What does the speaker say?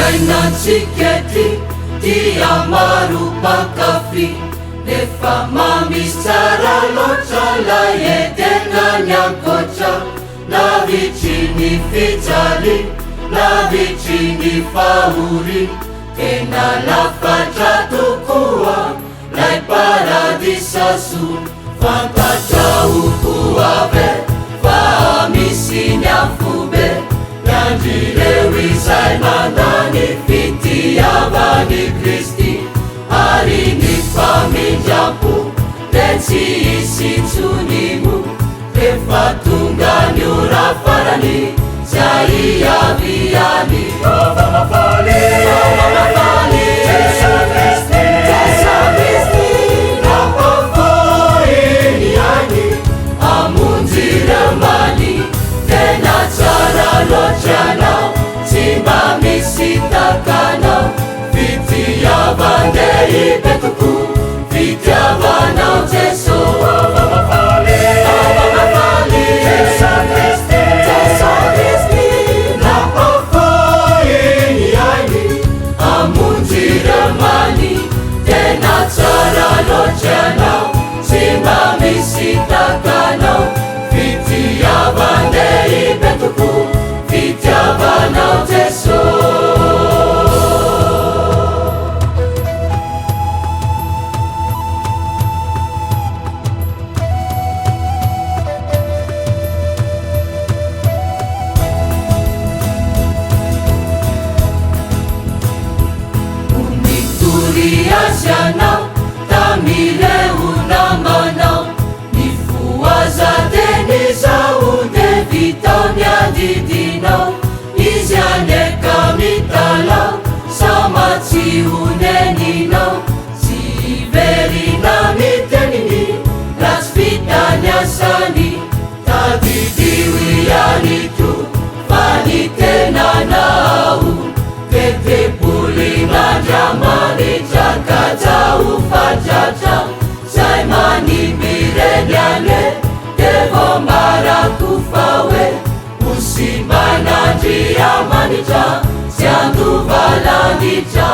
Sainantsika dia maro mpankafy, nefa mamisy tsara loatra lay etenany ankoatra. Lavitry ny fijaly, lavitry ny fahory, tena lafatra tokoa lay paradisa soa. Fantatra koa ve fa misy ny afobe, miandrireo izay mandany fitiavany Kristy, ary ny famindrampo de tsy hisy intsony mo. Rehefa tonga ny ora farany zay iaviany, mamafaly Jesu Kristy, napafoiny any amonjy ramany. Tena tsara loatra anao, tsy mba misy takanao, fitiavande ipetoko, fitiavanao Jesu. Mamafaly Jesu Kristy, napafoiny any amonjy ramany. Tena tsara loatra anao, tsy mba misy takanao, fitiavande ipetoko, fitiavanao Jesu. Asianao tamileo namanao, nifoaza teny zao de vitao niadidinao. Izy aneka mitalao samatsy uneninao, tsy verina miteniny rasy vitany asany. Tadidio ianito fa ny tenanao, tetebolin'Andriamany jakajao fatratra. Zay manibireny ane de vombarako fa hoe, musimban'Andriamanitra sy andovalanitra.